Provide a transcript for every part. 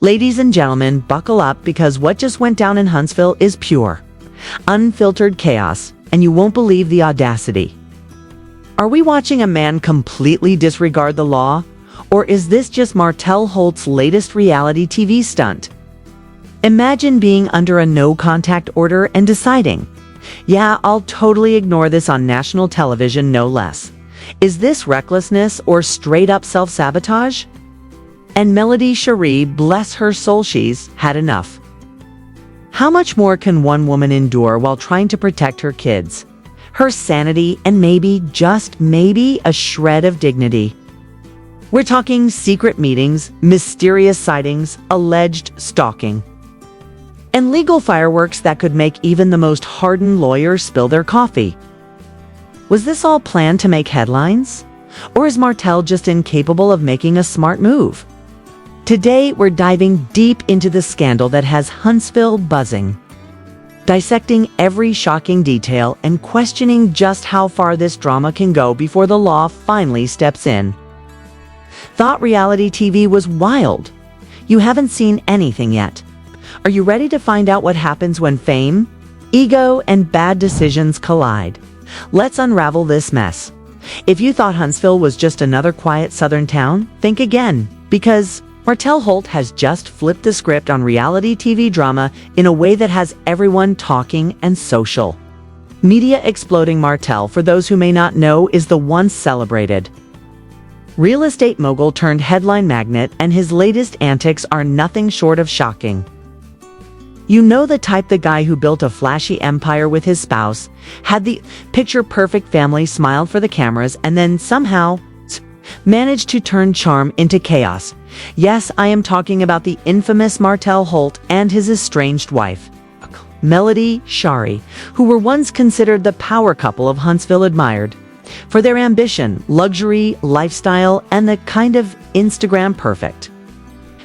Ladies and gentlemen, buckle up because what just went down in Huntsville is pure, unfiltered chaos, and you won't believe the audacity. Are we watching a man completely disregard the law? Or is this just Martell Holt's latest reality TV stunt? Imagine being under a no-contact order and deciding, yeah, I'll totally ignore this on national television, no less. Is this recklessness or straight-up self-sabotage? And Melody Shari, bless her soul, she's had enough. How much more can one woman endure while trying to protect her kids, her sanity, and maybe, just maybe, a shred of dignity? We're talking secret meetings, mysterious sightings, alleged stalking, and legal fireworks that could make even the most hardened lawyer spill their coffee. Was this all planned to make headlines? Or is Martell just incapable of making a smart move? Today, we're diving deep into the scandal that has Huntsville buzzing, dissecting every shocking detail and questioning just how far this drama can go before the law finally steps in. Thought reality TV was wild. You haven't seen anything yet. Are you ready to find out what happens when fame, ego, and bad decisions collide? Let's unravel this mess. If you thought Huntsville was just another quiet southern town, think again, because Martell Holt has just flipped the script on reality TV drama in a way that has everyone talking and social. Media exploding Martell, for those who may not know, is the once celebrated real estate mogul turned headline magnet, and his latest antics are nothing short of shocking. You know the type, the guy who built a flashy empire with his spouse, had the picture-perfect family, smiled for the cameras, and then somehow managed to turn charm into chaos. Yes, I am talking about the infamous Martell Holt and his estranged wife, Melody Shari, who were once considered the power couple of Huntsville, admired for their ambition, luxury, lifestyle, and the kind of Instagram perfect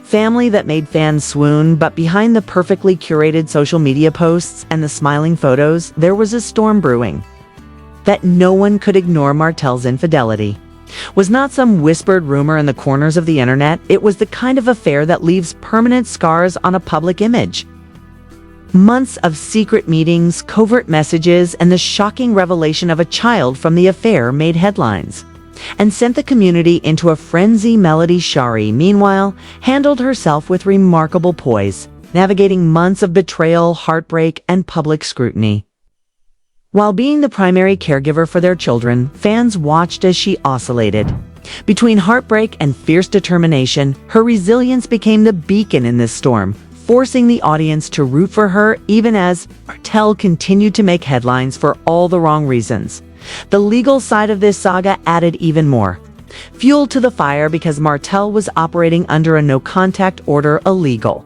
family that made fans swoon. But behind the perfectly curated social media posts and the smiling photos, there was a storm brewing that no one could ignore. Martell's infidelity was not some whispered rumor in the corners of the internet. It was the kind of affair that leaves permanent scars on a public image. Months of secret meetings, covert messages, and the shocking revelation of a child from the affair made headlines and sent the community into a frenzy. Melody Shari, meanwhile, handled herself with remarkable poise, navigating months of betrayal, heartbreak, and public scrutiny. While being the primary caregiver for their children, fans watched as she oscillated between heartbreak and fierce determination. Her resilience became the beacon in this storm, forcing the audience to root for her even as Martell continued to make headlines for all the wrong reasons. The legal side of this saga added even more fuel to the fire because Martell was operating under a no-contact order, a legal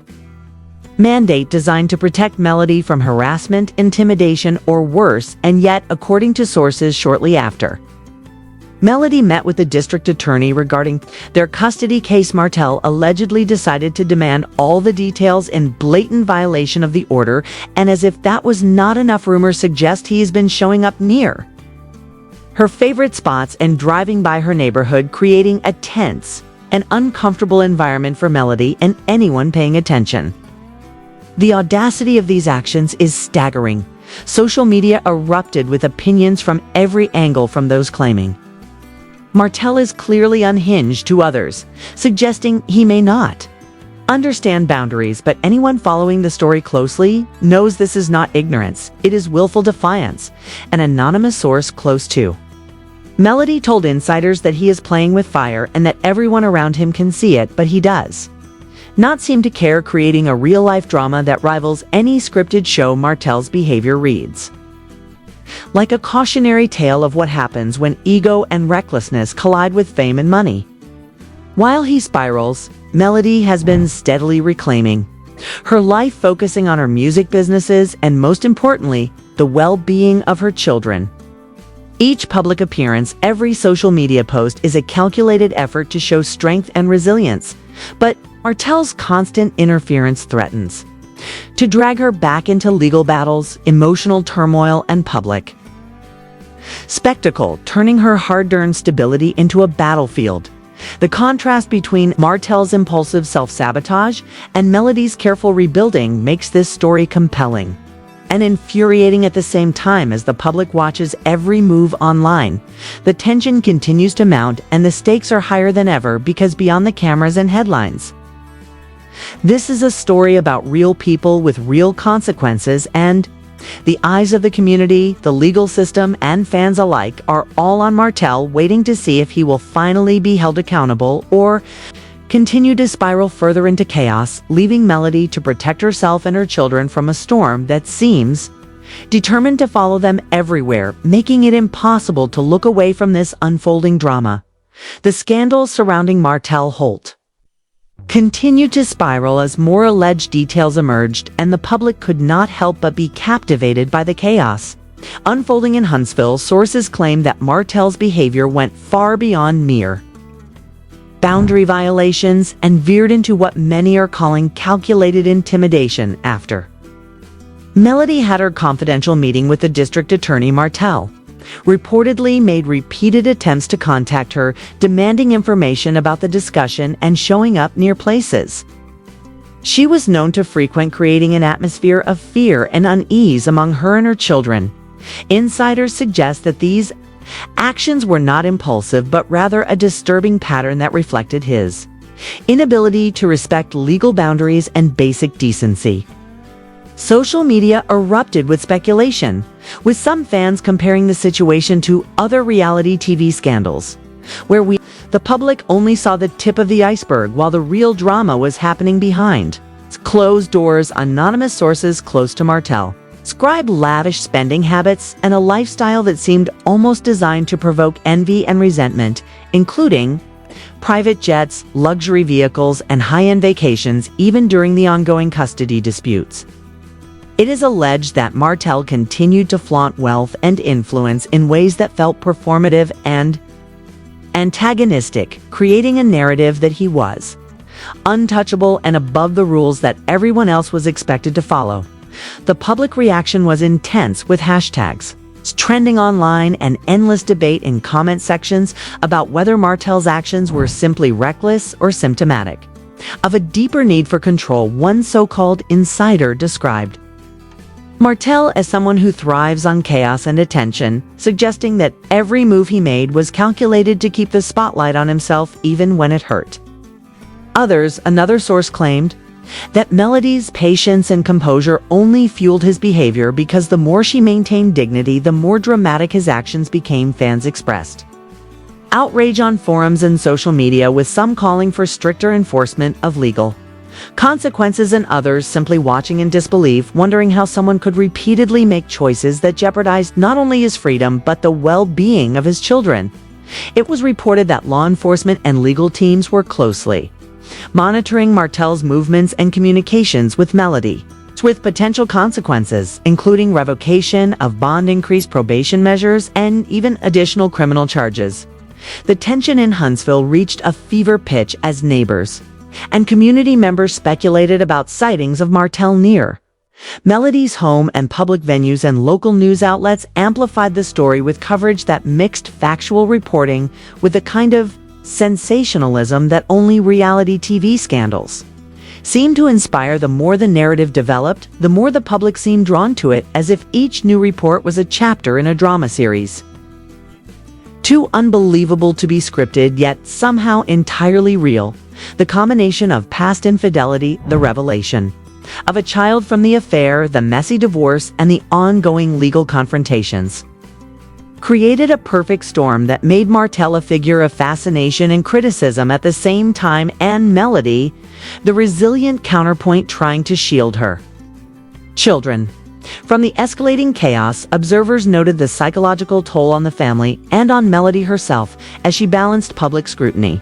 mandate designed to protect Melody from harassment, intimidation, or worse. And yet, according to sources shortly after Melody met with the district attorney regarding their custody case, Martell allegedly decided to demand all the details in blatant violation of the order. And as if that was not enough, rumors suggest he has been showing up near her favorite spots and driving by her neighborhood, creating a tense and uncomfortable environment for Melody and anyone paying attention. The audacity of these actions is staggering. Social media erupted with opinions from every angle, from those claiming Martell is clearly unhinged to others, suggesting he may not understand boundaries. But anyone following the story closely knows this is not ignorance, it is willful defiance. An anonymous source close to Melody told insiders that he is playing with fire and that everyone around him can see it, but he does not seem to care, creating a real-life drama that rivals any scripted show. Martell's behavior reads like a cautionary tale of what happens when ego and recklessness collide with fame and money. While he spirals, Melody has been steadily reclaiming her life, focusing on her music businesses and, most importantly, the well-being of her children. Each public appearance, every social media post is a calculated effort to show strength and resilience. But Martell's constant interference threatens to drag her back into legal battles, emotional turmoil, and public spectacle, turning her hard-earned stability into a battlefield. The contrast between Martell's impulsive self-sabotage and Melody's careful rebuilding makes this story compelling and infuriating at the same time. As the public watches every move online, the tension continues to mount and the stakes are higher than ever because beyond the cameras and headlines. This is a story about real people with real consequences, and the eyes of the community, the legal system, and fans alike are all on Martell, waiting to see if he will finally be held accountable or continue to spiral further into chaos, leaving Melody to protect herself and her children from a storm that seems determined to follow them everywhere, making it impossible to look away from this unfolding drama. The scandals surrounding Martell Holt continued to spiral as more alleged details emerged, and the public could not help but be captivated by the chaos unfolding in Huntsville. Sources claim that Martell's behavior went far beyond mere boundary violations and veered into what many are calling calculated intimidation. After Melody had her confidential meeting with the district attorney, Martell reportedly made repeated attempts to contact her, demanding information about the discussion and showing up near places she was known to frequent, creating an atmosphere of fear and unease among her and her children. Insiders suggest that these actions were not impulsive, but rather a disturbing pattern that reflected his inability to respect legal boundaries and basic decency. Social media erupted with speculation, with some fans comparing the situation to other reality TV scandals, where the public only saw the tip of the iceberg while the real drama was happening behind closed doors. Anonymous sources close to Martell described lavish spending habits and a lifestyle that seemed almost designed to provoke envy and resentment, including private jets, luxury vehicles, and high-end vacations, even during the ongoing custody disputes. It is alleged that Martell continued to flaunt wealth and influence in ways that felt performative and antagonistic, creating a narrative that he was untouchable and above the rules that everyone else was expected to follow. The public reaction was intense, with hashtags trending online and endless debate in comment sections about whether Martell's actions were simply reckless or symptomatic of a deeper need for control. One so-called insider described Martell as someone who thrives on chaos and attention, suggesting that every move he made was calculated to keep the spotlight on himself even when it hurt. Another source claimed that Melody's patience and composure only fueled his behavior because the more she maintained dignity, the more dramatic his actions became, fans expressed outrage on forums and social media, with some calling for stricter enforcement of legal consequences and others simply watching in disbelief, wondering how someone could repeatedly make choices that jeopardized not only his freedom but the well-being of his children. It was reported that law enforcement and legal teams were closely monitoring Martell's movements and communications with Melody, with potential consequences, including revocation of bond, increased probation measures, and even additional criminal charges. The tension in Huntsville reached a fever pitch as neighbors and community members speculated about sightings of Martell near Melody's home, and public venues and local news outlets amplified the story with coverage that mixed factual reporting with the kind of sensationalism that only reality TV scandals seemed to inspire. The more the narrative developed, the more the public seemed drawn to it, as if each new report was a chapter in a drama series. Too unbelievable to be scripted, yet somehow entirely real. The combination of past infidelity, the revelation of a child from the affair, the messy divorce, and the ongoing legal confrontations created a perfect storm that made Martell a figure of fascination and criticism at the same time, and Melody, the resilient counterpoint trying to shield her children from the escalating chaos. Observers noted the psychological toll on the family and on Melody herself as she balanced public scrutiny,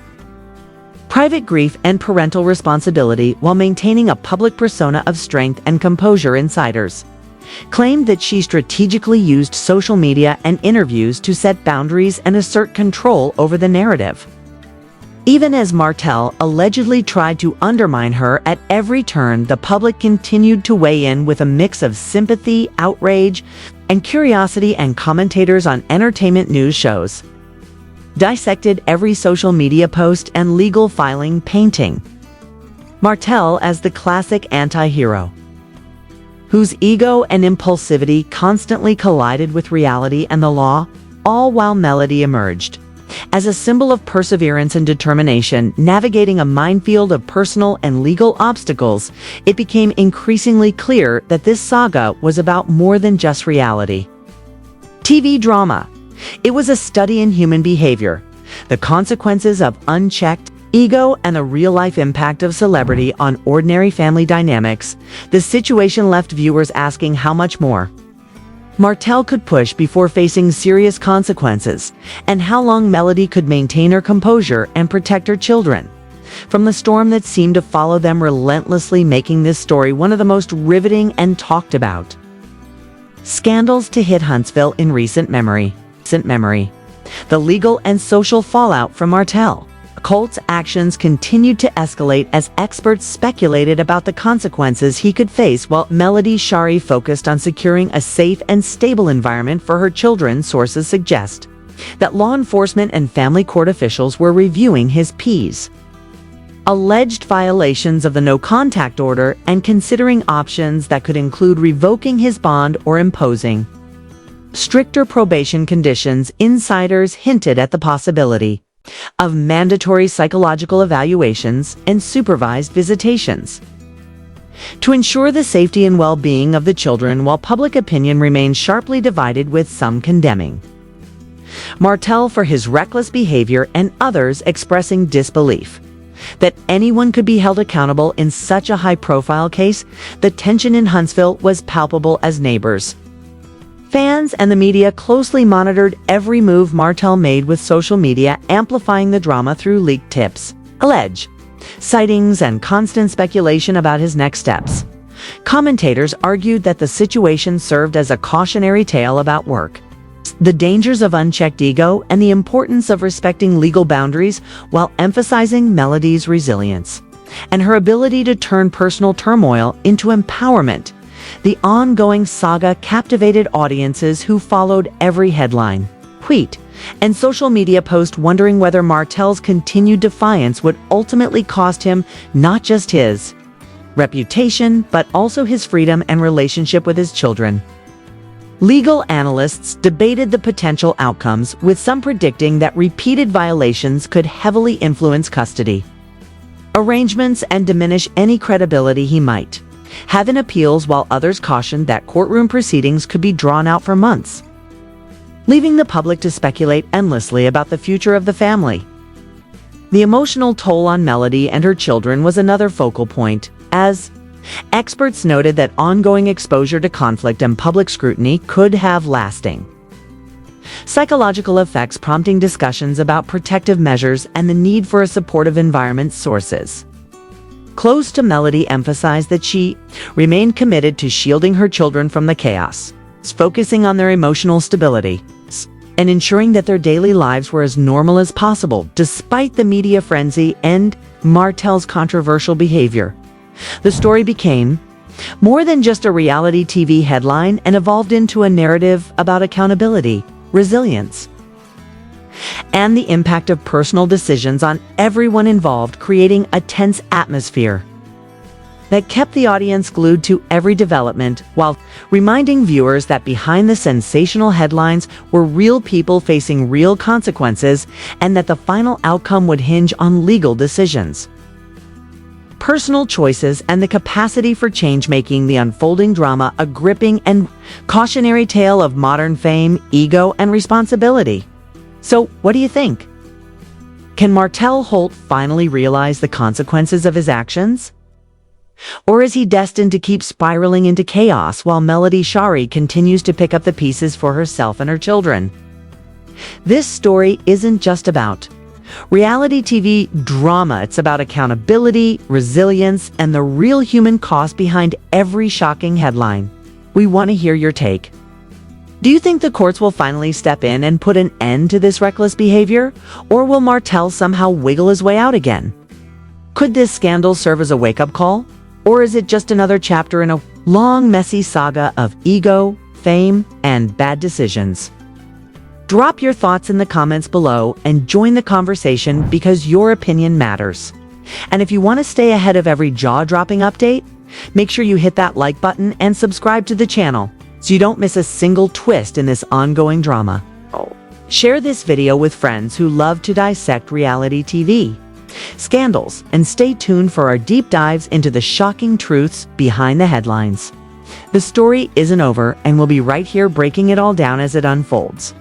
private grief, and parental responsibility while maintaining a public persona of strength and composure. Insiders claimed that she strategically used social media and interviews to set boundaries and assert control over the narrative, even as Martell allegedly tried to undermine her at every turn. The public continued to weigh in with a mix of sympathy, outrage, and curiosity, and commentators on entertainment news shows dissected every social media post and legal filing, painting Martell as the classic anti-hero, whose ego and impulsivity constantly collided with reality and the law, all while Melody emerged as a symbol of perseverance and determination. Navigating a minefield of personal and legal obstacles, it became increasingly clear that this saga was about more than just reality TV drama. It was a study in human behavior, the consequences of unchecked ego, and the real-life impact of celebrity on ordinary family dynamics. The situation left viewers asking how much more Martell could push before facing serious consequences, and how long Melody could maintain her composure and protect her children from the storm that seemed to follow them relentlessly, making this story one of the most riveting and talked about scandals to hit Huntsville in recent memory. The legal and social fallout from Martell Holt's actions continued to escalate as experts speculated about the consequences he could face, while Shari focused on securing a safe and stable environment for her children. Sources suggest that law enforcement and family court officials were reviewing his P's alleged violations of the no-contact order and considering options that could include revoking his bond or imposing stricter probation conditions. Insiders hinted at the possibility of mandatory psychological evaluations and supervised visitations to ensure the safety and well-being of the children, while public opinion remains sharply divided, with some condemning Martell for his reckless behavior and others expressing disbelief that anyone could be held accountable in such a high-profile case. The tension in Huntsville was palpable as neighbors, fans, and the media closely monitored every move Martell made, with social media amplifying the drama through leaked tips, alleged sightings, and constant speculation about his next steps. Commentators argued that the situation served as a cautionary tale about the dangers of unchecked ego and the importance of respecting legal boundaries, while emphasizing Melody's resilience and her ability to turn personal turmoil into empowerment. The ongoing saga captivated audiences who followed every headline, tweet, and social media post, wondering whether Martell's continued defiance would ultimately cost him not just his reputation, but also his freedom and relationship with his children. Legal analysts debated the potential outcomes, with some predicting that repeated violations could heavily influence custody arrangements and diminish any credibility he might have in appeals, while others cautioned that courtroom proceedings could be drawn out for months, leaving the public to speculate endlessly about the future of the family. The emotional toll on Melody and her children was another focal point, as experts noted that ongoing exposure to conflict and public scrutiny could have lasting psychological effects, prompting discussions about protective measures and the need for a supportive environment. Sources close to Melody emphasized that she remained committed to shielding her children from the chaos, focusing on their emotional stability and ensuring that their daily lives were as normal as possible, despite the media frenzy and Martell's controversial behavior. The story became more than just a reality TV headline and evolved into a narrative about accountability, resilience, and the impact of personal decisions on everyone involved, creating a tense atmosphere that kept the audience glued to every development, while reminding viewers that behind the sensational headlines were real people facing real consequences, and that the final outcome would hinge on legal decisions, personal choices, and the capacity for change, making the unfolding drama a gripping and cautionary tale of modern fame, ego, and responsibility. So, what do you think? Can Martell Holt finally realize the consequences of his actions? Or is he destined to keep spiraling into chaos while Shari continues to pick up the pieces for herself and her children? This story isn't just about reality TV drama. It's about accountability, resilience, and the real human cost behind every shocking headline. We want to hear your take. Do you think the courts will finally step in and put an end to this reckless behavior? Or will Martell somehow wiggle his way out again? Could this scandal serve as a wake-up call? Or is it just another chapter in a long, messy saga of ego, fame, and bad decisions? Drop your thoughts in the comments below and join the conversation because your opinion matters. And if you want to stay ahead of every jaw-dropping update, make sure you hit that like button and subscribe to the channel so you don't miss a single twist in this ongoing drama. Share this video with friends who love to dissect reality TV, scandals, and stay tuned for our deep dives into the shocking truths behind the headlines. The story isn't over, and we'll be right here breaking it all down as it unfolds.